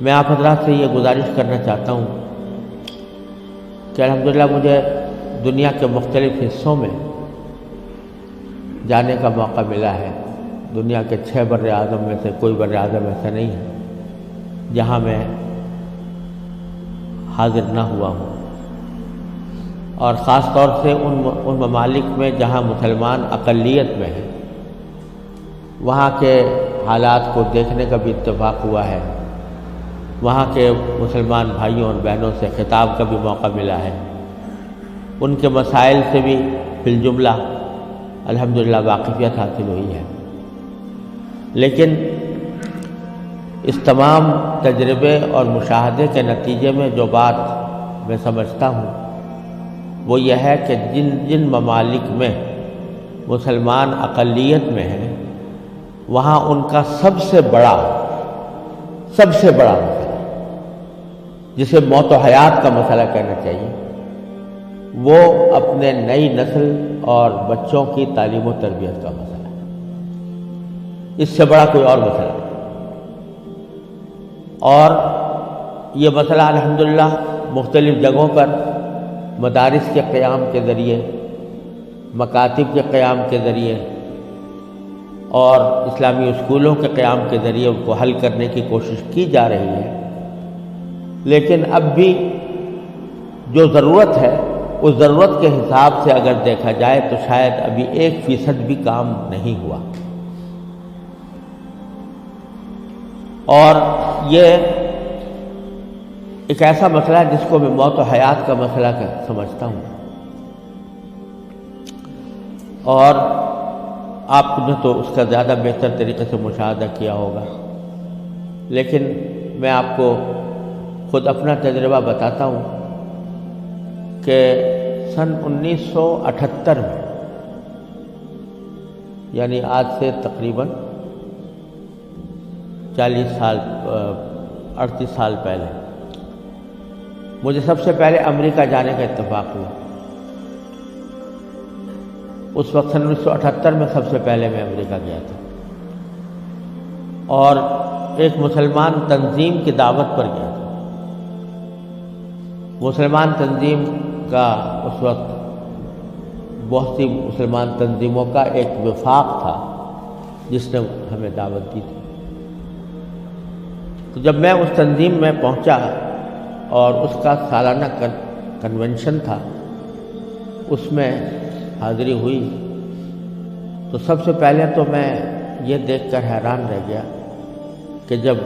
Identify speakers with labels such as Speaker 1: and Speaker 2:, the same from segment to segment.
Speaker 1: میں آپ حضرات سے یہ گزارش کرنا چاہتا ہوں کہ الحمدللہ مجھے دنیا کے مختلف حصوں میں جانے کا موقع ملا ہے۔ دنیا کے 6 بر اعظم میں سے کوئی بر اعظم ایسا نہیں ہے جہاں میں حاضر نہ ہوا ہوں، اور خاص طور سے ان ممالک میں جہاں مسلمان اقلیت میں ہیں، وہاں کے حالات کو دیکھنے کا بھی اتفاق ہوا ہے، وہاں کے مسلمان بھائیوں اور بہنوں سے خطاب کا بھی موقع ملا ہے، ان کے مسائل سے بھی فی الجملہ الحمدللہ واقفیت حاصل ہوئی ہے۔ لیکن اس تمام تجربے اور مشاہدے کے نتیجے میں جو بات میں سمجھتا ہوں وہ یہ ہے کہ جن ممالک میں مسلمان اقلیت میں ہیں، وہاں ان کا سب سے بڑا مسئلہ، جسے موت و حیات کا مسئلہ کہنا چاہیے، وہ اپنے نئی نسل اور بچوں کی تعلیم و تربیت کا مسئلہ ہے۔ اس سے بڑا کوئی اور مسئلہ نہیں۔ اور یہ مسئلہ الحمدللہ مختلف جگہوں پر مدارس کے قیام کے ذریعے، مکاتب کے قیام کے ذریعے اور اسلامی اسکولوں کے قیام کے ذریعے ان کو حل کرنے کی کوشش کی جا رہی ہے۔ لیکن اب بھی جو ضرورت ہے، اس ضرورت کے حساب سے اگر دیکھا جائے تو شاید ابھی 1% بھی کام نہیں ہوا۔ اور یہ ایک ایسا مسئلہ ہے جس کو میں موت و حیات کا مسئلہ سمجھتا ہوں، اور آپ نے تو اس کا زیادہ بہتر طریقے سے مشاہدہ کیا ہوگا، لیکن میں آپ کو خود اپنا تجربہ بتاتا ہوں کہ سن 1978 میں، یعنی آج سے تقریباً 38 سال پہلے مجھے سب سے پہلے امریکہ جانے کا اتفاق ہوا۔ اس وقت سن 1978 میں سب سے پہلے میں امریکہ گیا تھا، اور ایک مسلمان تنظیم کی دعوت پر گیا تھا۔ مسلمان تنظیم کا اس وقت بہت سی مسلمان تنظیموں کا ایک وفاق تھا جس نے ہمیں دعوت دی تھی۔ تو جب میں اس تنظیم میں پہنچا اور اس کا سالانہ کنونشن تھا، اس میں حاضری ہوئی، تو سب سے پہلے تو میں یہ دیکھ کر حیران رہ گیا کہ جب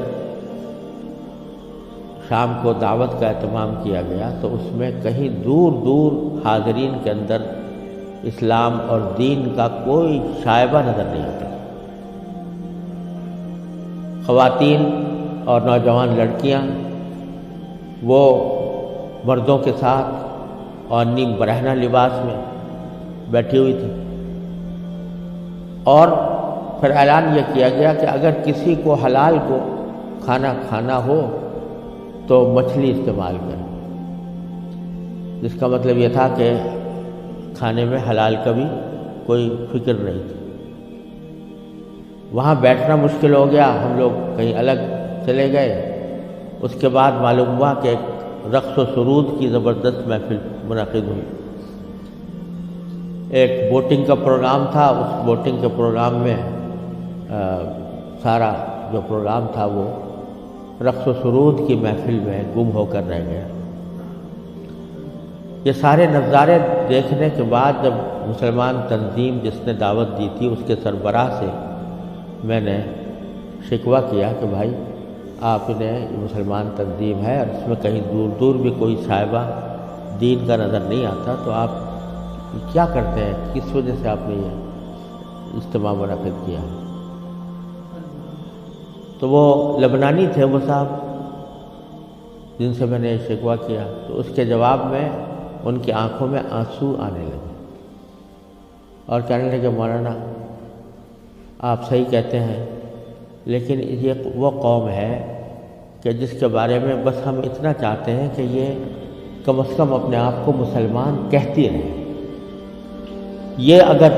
Speaker 1: شام کو دعوت کا اہتمام کیا گیا تو اس میں کہیں دور دور حاضرین کے اندر اسلام اور دین کا کوئی شائبہ نظر نہیں آتا۔ خواتین اور نوجوان لڑکیاں وہ مردوں کے ساتھ اور نیم برہنہ لباس میں بیٹھی ہوئی تھی، اور پھر اعلان یہ کیا گیا کہ اگر کسی کو حلال کو کھانا کھانا ہو تو مچھلی استعمال کریں، جس کا مطلب یہ تھا کہ کھانے میں حلال کا بھی کوئی فکر نہیں تھی۔ وہاں بیٹھنا مشکل ہو گیا، ہم لوگ کہیں الگ چلے گئے۔ اس کے بعد معلوم ہوا کہ ایک رقص و سرود کی زبردست محفل منعقد ہوئی۔ ایک بوٹنگ کا پروگرام تھا، اس بوٹنگ کے پروگرام میں سارا جو پروگرام تھا وہ رقص و سرود کی محفل میں گم ہو کر رہ گیا۔ یہ سارے نظارے دیکھنے کے بعد جب مسلمان تنظیم جس نے دعوت دی تھی اس کے سربراہ سے میں نے شکوہ کیا کہ بھائی آپ نے مسلمان تنظیم ہے اور اس میں کہیں دور دور بھی کوئی شائبہ دین کا نظر نہیں آتا، تو آپ کیا کرتے ہیں، کس وجہ سے آپ نے یہ اجتماع منعقد کیا؟ تو وہ لبنانی تھے وہ صاحب جن سے میں نے شکوہ کیا، تو اس کے جواب میں ان کی آنکھوں میں آنسو آنے لگے اور کہنے لگے مولانا آپ صحیح کہتے ہیں، لیکن یہ وہ قوم ہے کہ جس کے بارے میں بس ہم اتنا چاہتے ہیں کہ یہ کم از کم اپنے آپ کو مسلمان کہتی رہے۔ یہ اگر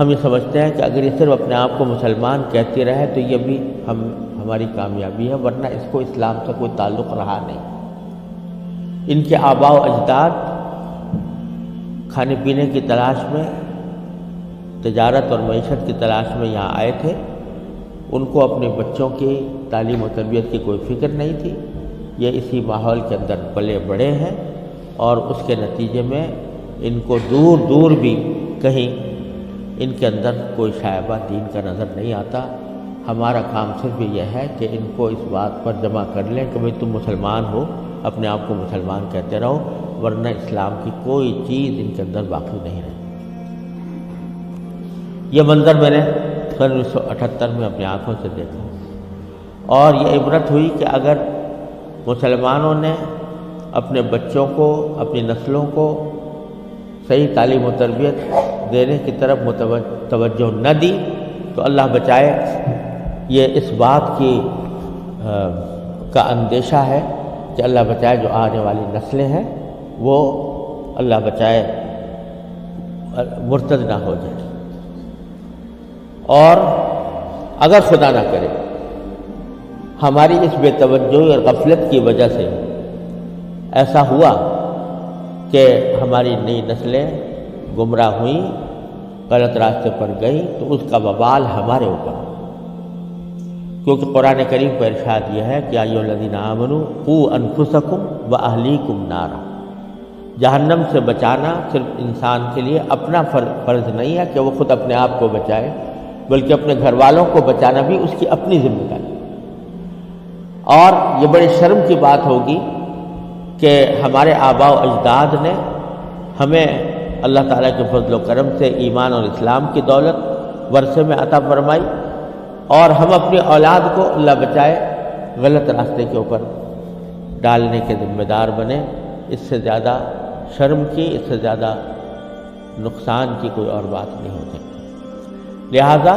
Speaker 1: ہم یہ سمجھتے ہیں کہ اگر یہ صرف اپنے آپ کو مسلمان کہتی رہے تو یہ بھی ہماری کامیابی ہے، ورنہ اس کو اسلام سے کوئی تعلق رہا نہیں۔ ان کے آباء و اجداد کھانے پینے کی تلاش میں، تجارت اور معیشت کی تلاش میں یہاں آئے تھے۔ ان کو اپنے بچوں کی تعلیم و تربیت کی کوئی فکر نہیں تھی۔ یہ اسی ماحول کے اندر پلے بڑے ہیں، اور اس کے نتیجے میں ان کو دور دور بھی کہیں ان کے اندر کوئی شائبہ دین کا نظر نہیں آتا۔ ہمارا کام صرف یہ ہے کہ ان کو اس بات پر جمع کر لیں کہ بھئی تم مسلمان ہو، اپنے آپ کو مسلمان کہتے رہو، ورنہ اسلام کی کوئی چیز ان کے اندر باقی نہیں رہے۔ یہ منظر میں نے 1978 میں اپنی آنکھوں سے دیکھا، اور یہ عبرت ہوئی کہ اگر مسلمانوں نے اپنے بچوں کو، اپنی نسلوں کو صحیح تعلیم و تربیت دینے کی طرف توجہ نہ دی تو اللہ بچائے یہ اس بات کی کا اندیشہ ہے کہ اللہ بچائے جو آنے والی نسلیں ہیں وہ اللہ بچائے مرتد نہ ہو جائے۔ اور اگر خدا نہ کرے ہماری اس بے توجہی اور غفلت کی وجہ سے ایسا ہوا کہ ہماری نئی نسلیں گمراہ ہوئیں، غلط راستے پر گئیں، تو اس کا وبال ہمارے اوپر، کیونکہ قرآن کریم کا ارشاد یہ ہے کہ یا ایھا الذین آمنوا قوا انفسکم واہلیکم نارا۔ جہنم سے بچانا صرف انسان کے لیے اپنا فرض نہیں ہے کہ وہ خود اپنے آپ کو بچائے، بلکہ اپنے گھر والوں کو بچانا بھی اس کی اپنی ذمہ داری۔ اور یہ بڑی شرم کی بات ہوگی کہ ہمارے آباء و اجداد نے ہمیں اللہ تعالیٰ کے فضل و کرم سے ایمان اور اسلام کی دولت ورثے میں عطا فرمائی، اور ہم اپنی اولاد کو اللہ بچائے غلط راستے کے اوپر ڈالنے کے ذمہ دار بنے۔ اس سے زیادہ شرم کی، اس سے زیادہ نقصان کی کوئی اور بات نہیں ہو سکتی۔ لہذا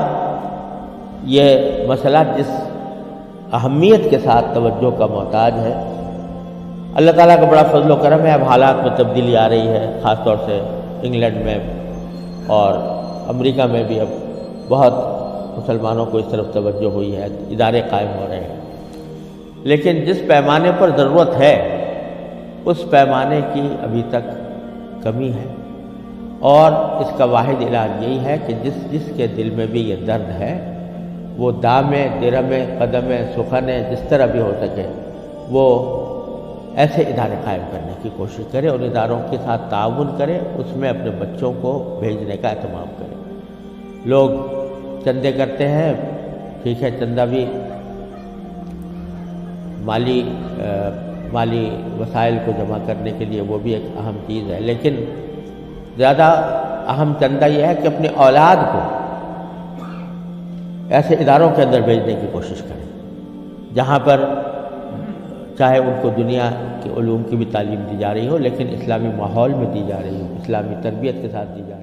Speaker 1: یہ مسئلہ جس اہمیت کے ساتھ توجہ کا محتاج ہے، اللہ تعالیٰ کا بڑا فضل و کرم ہے، اب حالات میں تبدیلی آ رہی ہے، خاص طور سے انگلینڈ میں اور امریکہ میں بھی اب بہت مسلمانوں کو اس طرف توجہ ہوئی ہے، ادارے قائم ہو رہے ہیں، لیکن جس پیمانے پر ضرورت ہے اس پیمانے کی ابھی تک کمی ہے، اور اس کا واحد علاج یہی ہے کہ جس کے دل میں بھی یہ درد ہے وہ دامے، درمے، قدمے، سخنے، جس طرح بھی ہو سکے وہ ایسے ادارے قائم کرنے کی کوشش کرے، اور اداروں کے ساتھ تعاون کرے، اس میں اپنے بچوں کو بھیجنے کا اہتمام کرے۔ لوگ چندے کرتے ہیں، ٹھیک ہے، چندہ بھی مالی وسائل کو جمع کرنے کے لیے وہ بھی ایک اہم چیز ہے، لیکن زیادہ اہم چندہ یہ ہے کہ اپنی اولاد کو ایسے اداروں کے اندر بھیجنے کی کوشش کریں جہاں پر چاہے ان کو دنیا کے علوم کی بھی تعلیم دی جا رہی ہو، لیکن اسلامی ماحول میں دی جا رہی ہو، اسلامی تربیت کے ساتھ دی جا رہی ہو۔